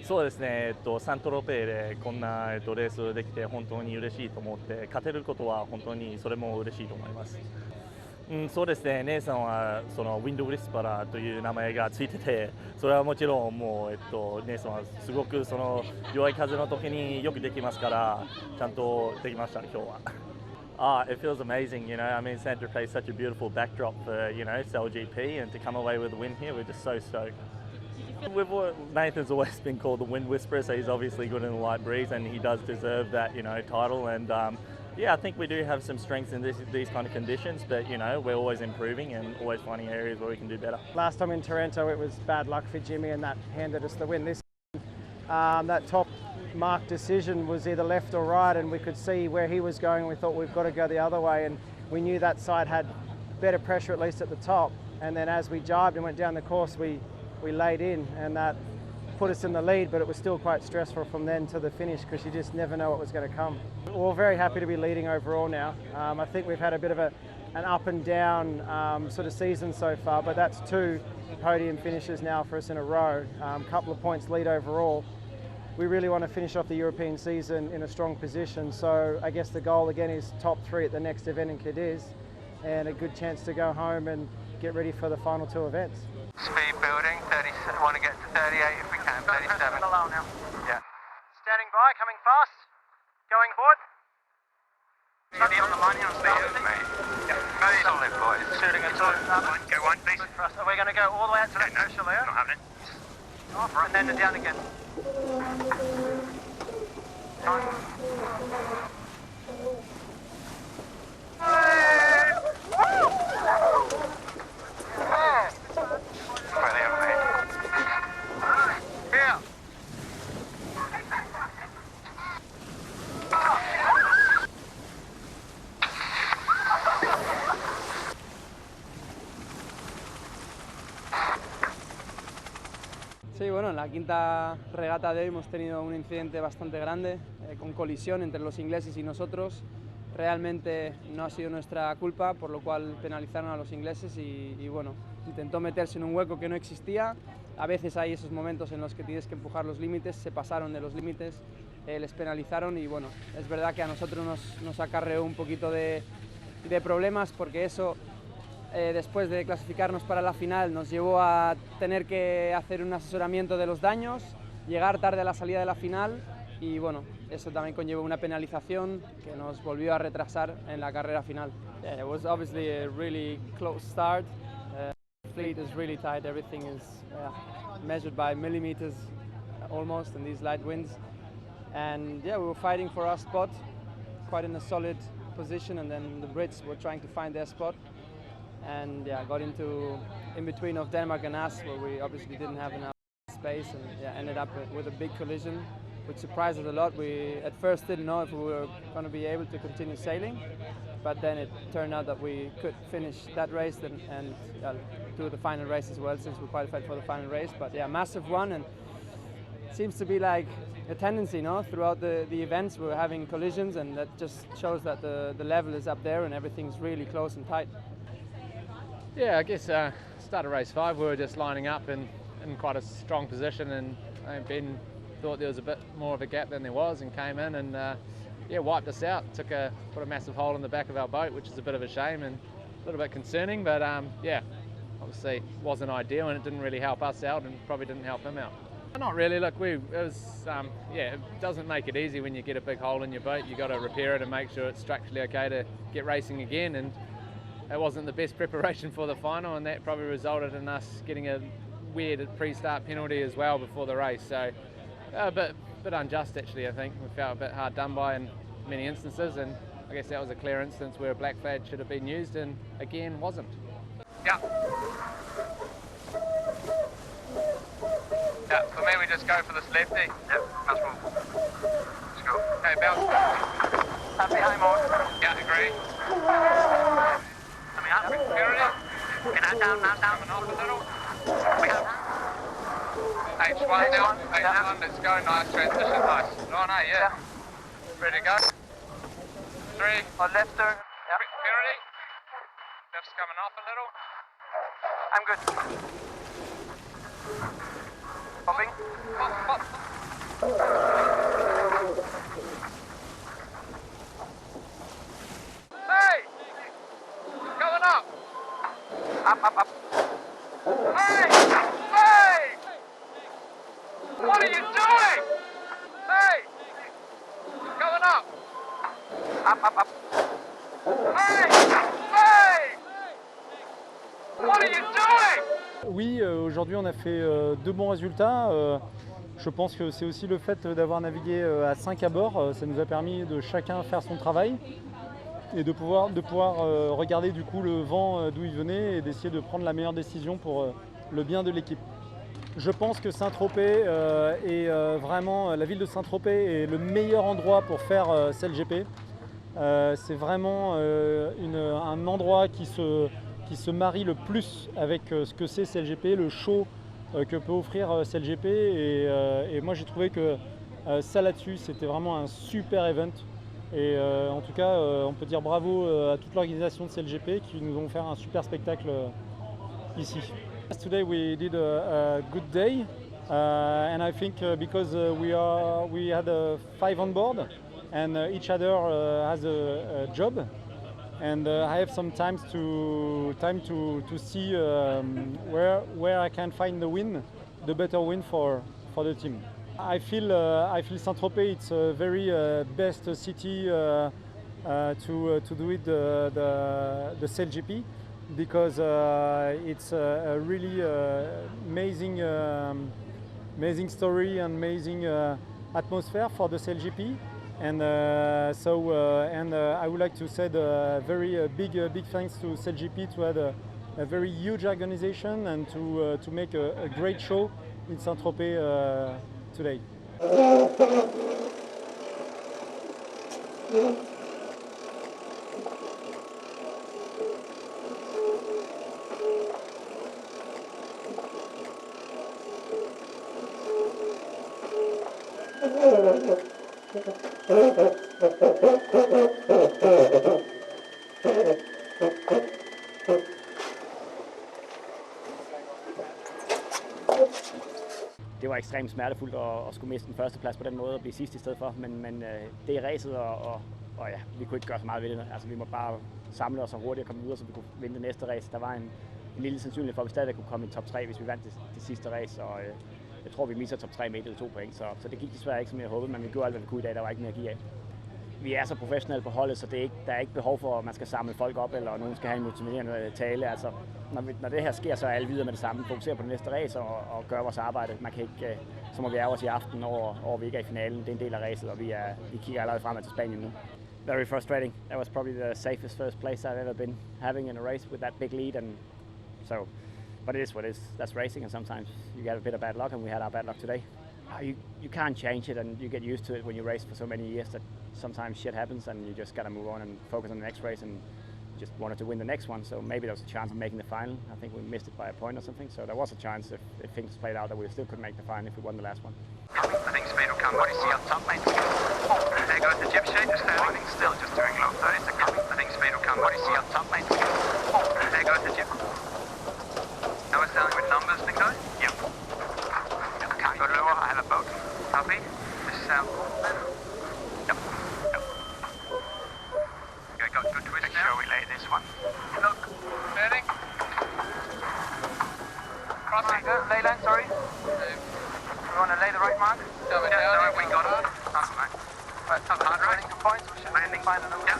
そうですね、サントロペイでこんな、レースできて本当に嬉しいと思って、勝てることは本当にそれも嬉しいと思います。そうですね、姉さんはそのウィンドウィスパラーという名前がついてて、それはもちろんもう、姉さんはすごくその弱い風の時によくできますから、ちゃんとできました、今日は。It feels amazing, I mean, Santa Fe is such a beautiful backdrop for, SailGP, and to come away with a win here, we're just so stoked. Nathan's always been called the wind whisperer, so he's obviously good in the light breeze, and he does deserve that, title. And yeah, I think we do have some strengths in these kind of conditions, but we're always improving and always finding areas where we can do better. Last time in Taranto, it was bad luck for Jimmy, and that handed us the win. That top mark decision was either left or right, and we could see where he was going. We thought we've got to go the other way, and we knew that side had better pressure, at least at the top. And then as we jibed and went down the course, we laid in, and that put us in the lead, but it was still quite stressful from then to the finish because you just never know what was going to come. We're very happy to be leading overall now. I think we've had a bit of an up and down sort of season so far, but that's 2 podium finishes now for us in a row. Couple of points lead overall. We really want to finish off the European season in a strong position, so I guess the goal again is top 3 at the next event in Cadiz, and a good chance to go home and get ready for the final 2 events. Speed building, 30, want to get to 38 if we can, 37. Below now. Yeah. Standing by, coming fast, going forward. Steady on the line here on speed, mate. Yeah. Very solid, boys. Shooting a two. Go one, please. Are we going to go all the way out to that pressure layer? Not happening. Off, and then down again. Time. Brilliant, mate. Here. Sí, bueno, en la quinta regata de hoy hemos tenido un incidente bastante grande, con colisión entre los ingleses y nosotros. Realmente no ha sido nuestra culpa, por lo cual penalizaron a los ingleses y bueno, intentó meterse en un hueco que no existía. A veces hay esos momentos en los que tienes que empujar los límites, se pasaron de los límites, les penalizaron y bueno, es verdad que a nosotros nos acarreó un poquito de problemas porque eso, después de clasificarnos para la final, nos llevó a tener que hacer un asesoramiento de los daños, llegar tarde a la salida de la final y bueno, eso también conllevó una penalización que nos volvió a retrasar en la carrera final. Yeah, it was obviously a really close start. The fleet is really tight, everything is measured by millimeters almost in these light winds. And yeah, we were fighting for our spot, quite in a solid position, and then the Brits were trying to find their spot. And yeah, got into in between of Denmark and us, where we obviously didn't have enough space, and yeah, ended up with a big collision, which surprised us a lot. We at first didn't know if we were going to be able to continue sailing, but then it turned out that we could finish that race and do the final race as well, since we qualified for the final race. But yeah, massive one, and it seems to be like a tendency, throughout the events we're having collisions, and that just shows that the level is up there and everything's really close and tight. Yeah, I guess start of race 5 we were just lining up in quite a strong position, and Ben thought there was a bit more of a gap than there was and came in and yeah, wiped us out, put a massive hole in the back of our boat, which is a bit of a shame and a little bit concerning, but yeah, obviously wasn't ideal and it didn't really help us out and probably didn't help him out. Not really, look, yeah, it doesn't make it easy when you get a big hole in your boat. You got to repair it and make sure it's structurally okay to get racing again, and it wasn't the best preparation for the final, and that probably resulted in us getting a weird pre-start penalty as well before the race. So a bit unjust actually, I think. We felt a bit hard done by in many instances, and I guess that was a clear instance where a black flag should have been used and again wasn't. Yeah. Yeah, for me we just go for this lefty. Yep, that's cool. Let's go. Okay, bounce. Happy high more. Yeah, agree. Coming up. Security. Okay, now down. Coming off a little. We have H1 down, H1, let's go, nice transition, nice. Oh no, yeah. Ready to go? 3. On left turn. Yep. Security. Left's coming off a little. I'm good. Popping. Pop. are you doing? Hey! Going up. Up. Hey! Hey! What are you doing? Oui, aujourd'hui on a fait deux bons résultats. Je pense que c'est aussi le fait d'avoir navigué à 5 à bord. Ça nous a permis de chacun faire son travail et de pouvoir regarder du coup le vent d'où il venait et d'essayer de prendre la meilleure décision pour le bien de l'équipe. Je pense que Saint-Tropez est vraiment, la ville de Saint-Tropez est le meilleur endroit pour faire CLGP. C'est vraiment un endroit qui se marie le plus avec ce que c'est CLGP, le show que peut offrir CLGP. Et moi j'ai trouvé que ça là-dessus c'était vraiment un super event. Et en tout cas on peut dire bravo à toute l'organisation de CLGP qui nous ont fait un super spectacle ici. Today we did a good day and I think because we had 5 on board and each other has a job and I have some time to see where I can find the better win for the team. I feel Saint-Tropez it's a very best city to do it the CLGP because it's a really amazing story and amazing atmosphere for the CLGP. And I would like to say a very big thanks to CLGP to have a very huge organization and to make a great show in Saint-Tropez today. Det var ekstremt smertefuldt at skulle miste den første plads på den måde og blive sidst i stedet for, men det er racet, og ja, vi kunne ikke gøre så meget ved det. Altså, vi må bare samle os og hurtigt komme videre, så vi kunne vinde det næste race. Der var en lille sandsynlighed for, at vi stadig kunne komme i top 3, hvis vi vandt det sidste race, og jeg tror, vi misser top 3 med 1 eller 2 point, så det gik desværre ikke, som jeg håbede, men vi gjorde alt, hvad vi kunne i dag. Der var ikke mere at give af. Vi er så professionelle på holdet, så der er ikke behov for, at man skal samle folk op, eller nogen skal have en motiverende tale. Altså, når det her sker, så er alle videre med det samme. Fokusere på det næste race og gøre vores arbejde. Man kan ikke, så må vi ærge os i aften over vi ikke er i finalen. Det er en del af racet, og vi kigger allerede fremad til Spanien nu. Very frustrating. That was probably the safest first place I've ever been having in a race with that big lead, and so. But it is what it is. That's racing, and sometimes you get a bit of bad luck, and we had our bad luck today. You can't change it, and you get used to it when you race for so many years that sometimes shit happens, and you just gotta move on and focus on the next race, and just wanted to win the next one. So maybe there was a chance of making the final. I think we missed it by a point or something. So there was a chance if things played out that we still could make the final if we won the last one. I think speed will come. What do you see on top, mate? Oh, there goes the jib sheet. Just standing still, just doing low 30s are coming. I think speed will come. What do you see on top, mate? Oh, there goes the jib. Now we're sailing with numbers, Nico? Yep. Can't go lower. I have a boat. Copy. This is Yep. Okay, got good twist. Make sure we lay this one. Look. Steering. Crossing. Lay line, sorry. We want to lay the right mark? Yeah, sorry, we got it. That's right. Right, top hard, right? Landing points. Landing. Final number. Yeah.